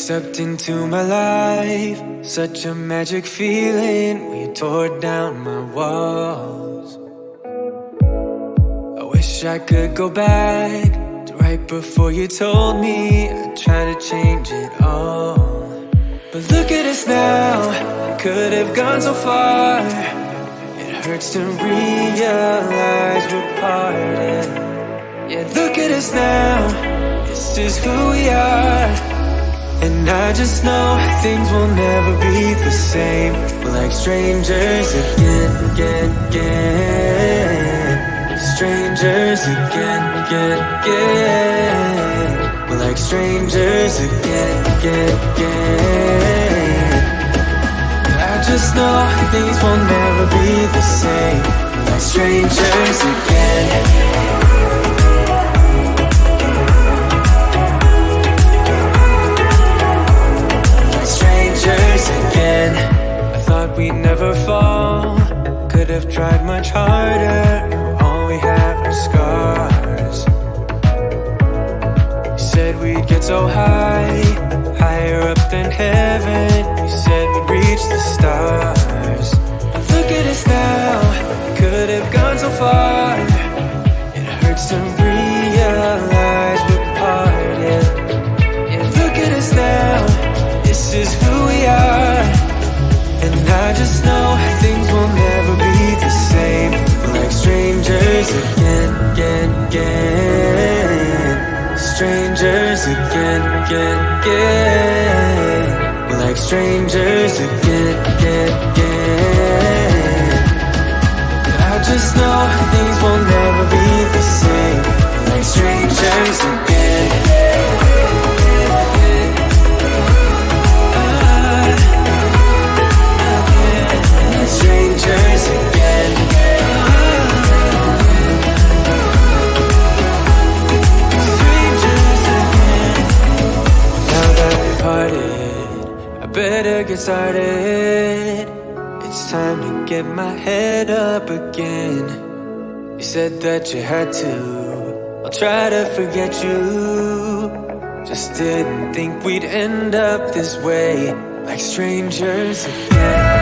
stepped into my life, such a magic feeling when you tore down my walls. I wish I could go back to right before you told me I'd try to change it all. But look at us now, we could have gone so far. It hurts to realize we're parted. Yeah, look at us now, this is who we are. And I just know things will never be the same. We're like strangers again. Strangers again. We're like strangers again. I just know things will never be the same. We're like strangers again. Again, I thought we'd never fall. Could have tried much harder. Now all we have are scars. You said we'd get so high, higher up than heaven. You said we'd reach the stars. But look at us now, we could have gone so far. It hurts to realize we're parted. Yeah, look at us now, this is who we are. And I just know things will never be the same. We're like strangers again. Strangers again. We're like strangers again. I just know things will never be the same. We're like strangers again. Strangers again. Strangers again. Now that we parted, I better get started. It's time to get my head up again. You said that you had to, I'll try to forget you. Just didn't think we'd end up this way, like strangers again.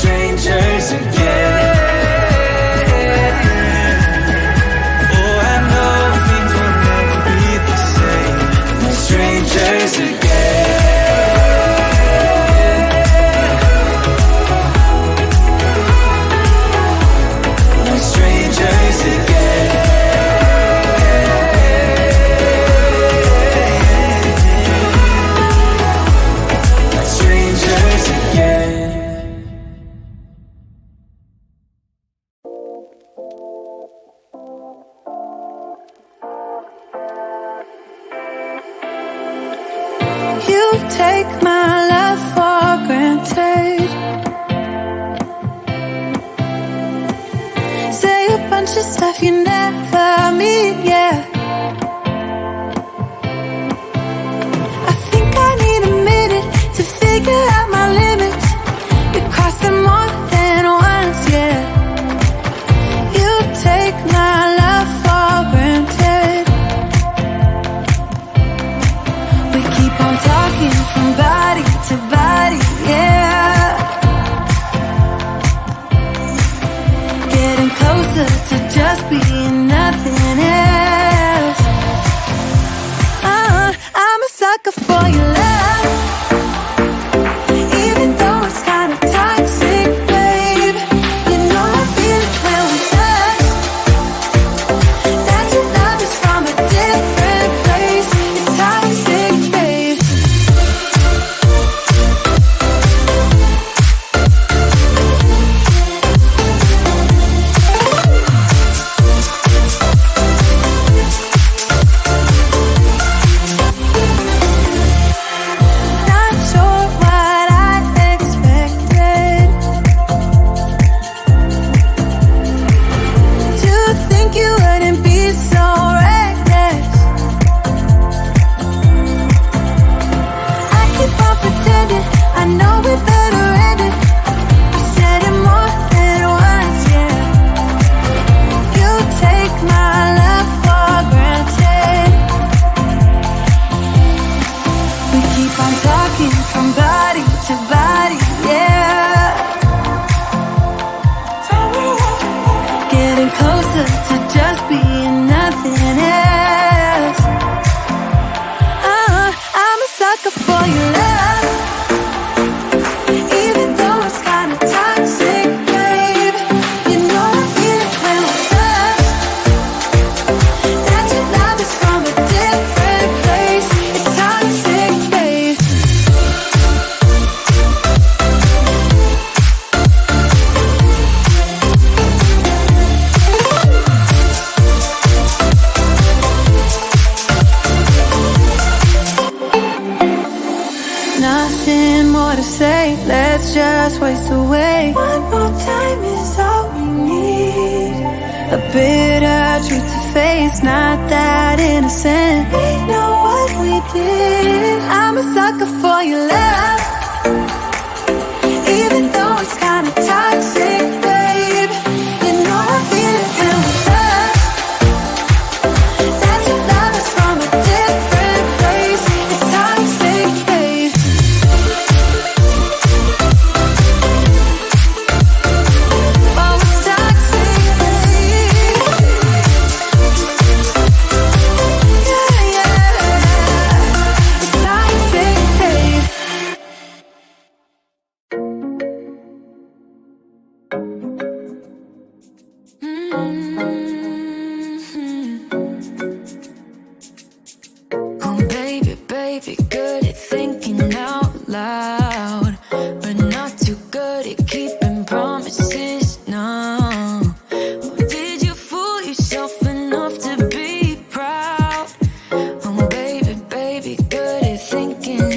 Strangers again. Oh, I know things will never be the same. We're strangers again. We're strangers again. We're strangers again. You take my love for granted. Say a bunch of stuff you never mean, yeah. I think I need a minute to figure out my limits. You cross them more than once, yeah. You take my love for granted. We keep on talking from body to body, yeah. Getting closer to just being nothing else. I'm a sucker for your love, even though it's kind of toxic, babe. You know I feel it when we touch. That your love is from a different place. It's toxic, babe. past waste away. One more time is all we need. A bitter truth to face, not that innocent. We know what we did. I'm a sucker for your love, even though it's kinda toxic, babe. You know I feel it when we touch. That your love is from a different place. It's toxic, babe. Oh, it's toxic, babe. Yeah, yeah. It's toxic, babe. Oh, baby, baby, good at thinking out loud, but not too good at keeping promises. No. Did you fool yourself enough to be proud? Oh, baby, baby, good at thinking.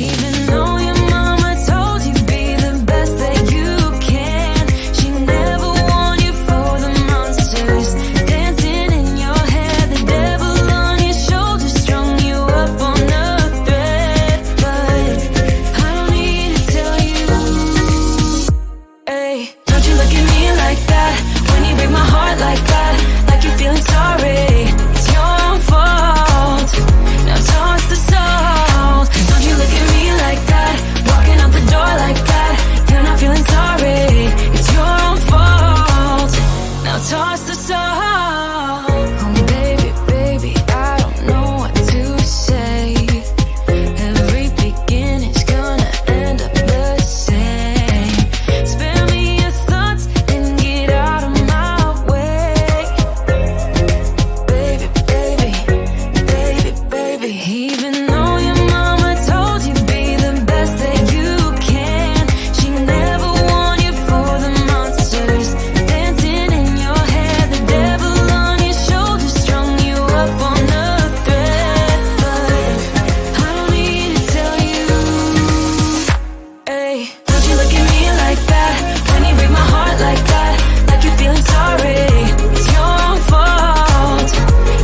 Even though your mama told you be the best that you can, she never warned you for the monsters dancing in your head. The devil on your shoulder strung you up on a thread. But I don't need to tell you, hey, don't you look at me like that when you break my heart like that, like you're feeling sorry. It's your own fault. Now toss the salt. Don't you look at me like that, walking out the door like that. You're not feeling sorry. It's your own fault. Now toss the salt. Oh, baby, baby, I don't know what to say. Every beginning's gonna end up the same. Spare me your thoughts and get out of my way. Baby, baby, baby, baby. Even though your mama told you be the best that you can, she never warned you for the monsters dancing in your head. The devil on your shoulder strung you up on a thread. But I don't need to tell you, hey, don't you look at me like that when you break my heart like that, like you're feeling sorry. It's your own fault.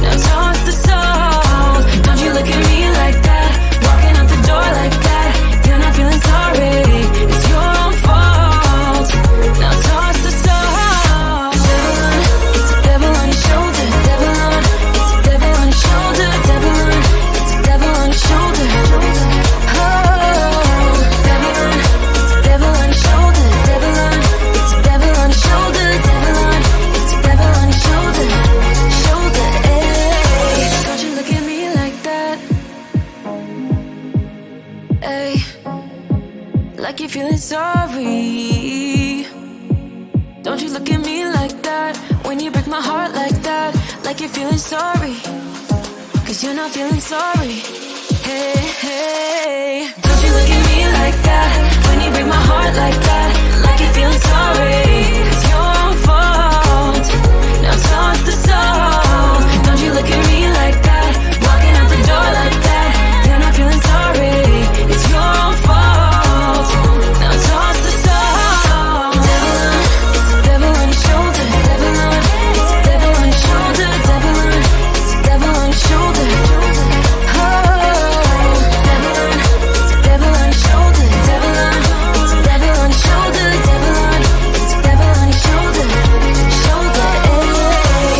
Now toss the salt. Don't you look at me like that, walking out the door like that. You're not feeling sorry. It's your own fault. Now toss the salt. It's a devil on your shoulder. Devil on. It's a devil on your shoulder. Devil on. It's a devil on your shoulder. Oh, devil on. It's a devil on your shoulder. Devil on. It's a devil on your shoulder. Devil on. It's a devil on your shoulder. Shoulder. Hey, don't you look at me like that. Hey, like you're feeling sorry. Don't you look at me like that when you break my heart like that, like you're feeling sorry. 'Cause you're not feeling sorry. Hey, hey, don't you look at me like that when you break my heart like that, like you're feeling sorry. It's your own fault. Now toss the salt. Don't you look at me like that, walking out the door like that. You're not feeling sorry. It's your own fault. Now toss the salt. Devil on. It's a devil on your shoulder. Devil on. It's a devil on your shoulder. Devil on. It's a devil on your shoulder. Oh, devil on. It's a devil on your shoulder. Devil on. It's a devil on your shoulder. Devil on. It's a devil on your shoulder. Shoulder. Hey.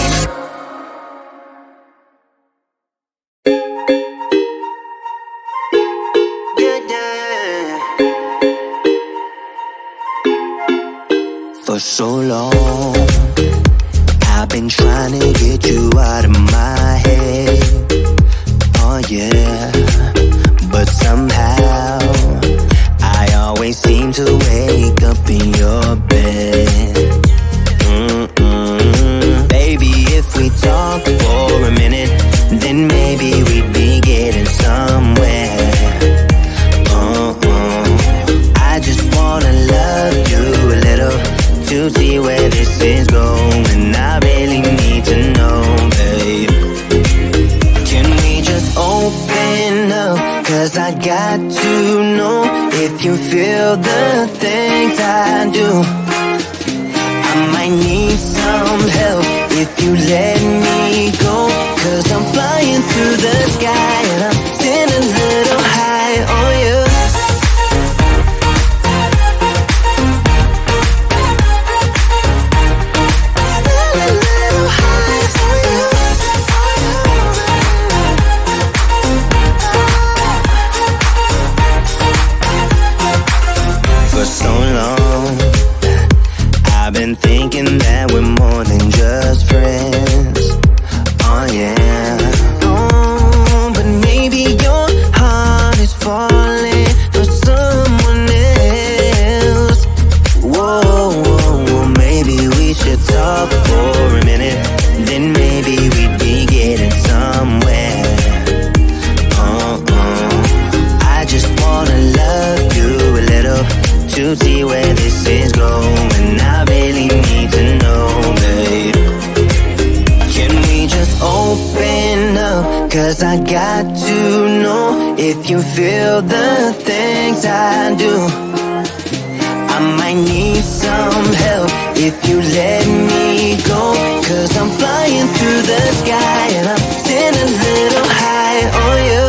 For so long, I've been trying to get you out of my head. Oh yeah, but somehow I always seem to wake up in your bed. Baby, if we talk for a minute, then maybe we'd be getting somewhere. I just wanna love you a little to see where this is going. I really need to know, babe. Can we just open up? 'Cause I got to know if you feel the do. I might need some help if you let me go, 'cause I'm flying through the sky and I'm sitting a little high on you. For so long, I've been thinking that we're more than just friends. Oh yeah. Oh, but maybe your heart is falling for someone else. Whoa, whoa, whoa, maybe we should talk for a minute. Then maybe we'd be getting somewhere. I just wanna love you a little to see where this is going. I really need to know, babe. Can we just open up? 'Cause I got to know if you feel the things I do. I might need some help if you let me go, 'cause I'm flying through the sky and I'm sitting a little high on you.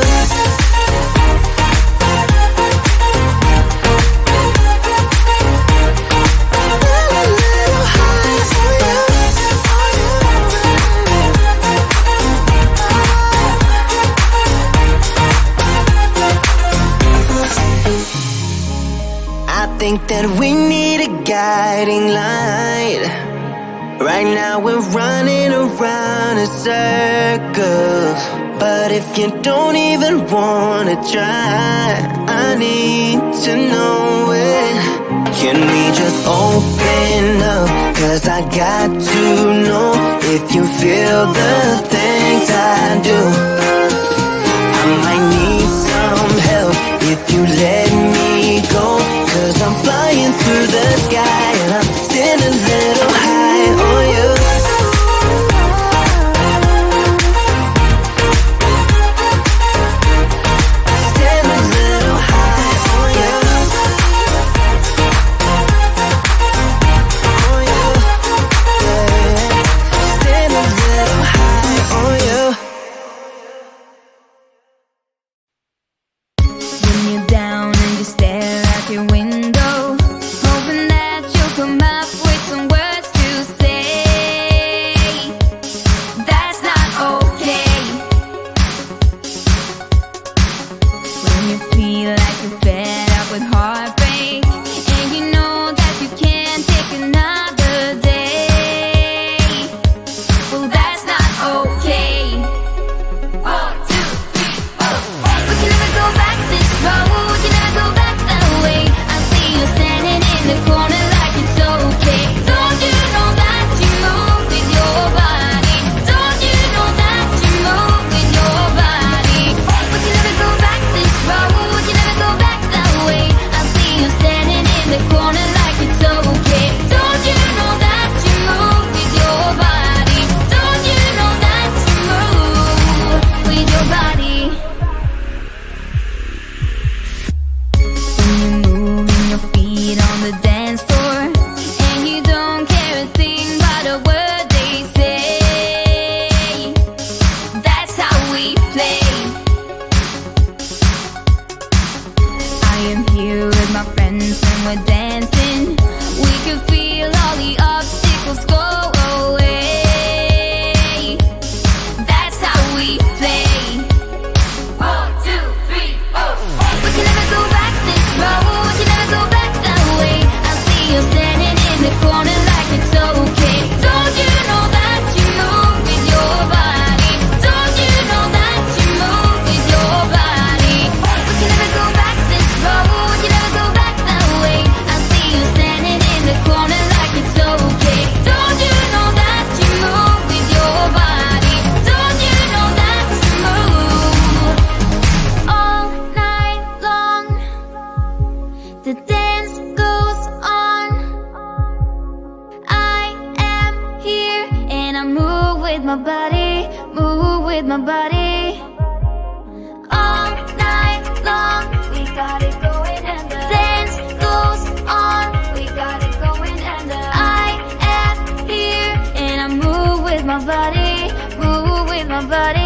I think that we need a guiding light. Right now we're running around in circles, but if you don't even wanna try, I need to know it. Can we just open up? 'Cause I got to know if you feel the things I do. I might need some help if you let me go, 'cause I'm flying through the sky and I'm sitting a little high on you. Sitting a little high on you. On you. Yeah. Sitting a little high on you. When you're down and you stare out your window, hoping that you'll come up with some words to say. That's not okay. When you feel like you're fed up with heartbreak, and you know that you can't take another day. Well, that's not okay. 1, 2, 3, 4. We can never go back this road. You never go back that way. I see you standing in the corner like it's okay. Don't you know that you move with your body? Don't you know that you move with your body? We can never go back this road. You never go back that way. I see you standing in the corner like it's okay. Don't you know that you move with your body? Don't you know that you move with your body? When you're moving your feet on the dance floor, and you don't care a thing about a word they say. That's how we play. I am here with my friends and we're dancing. We can feel all the obstacles go away. That's how we play. 1, 2, 3, 4. We can never go back this road. You never go back that way. I see you standing in the corner like it's okay. Don't you know that you move with your body? Don't you know that you move with your body? We can never go back this road. You never go back that way. I see you standing in the corner like it's okay. Don't you know that you move with your body? Don't you know that you move? All night long, the dance goes on. I am here and I move with my body, move with my body. All night long, we got it going and the dance goes on. We got it going. my body, move with my body.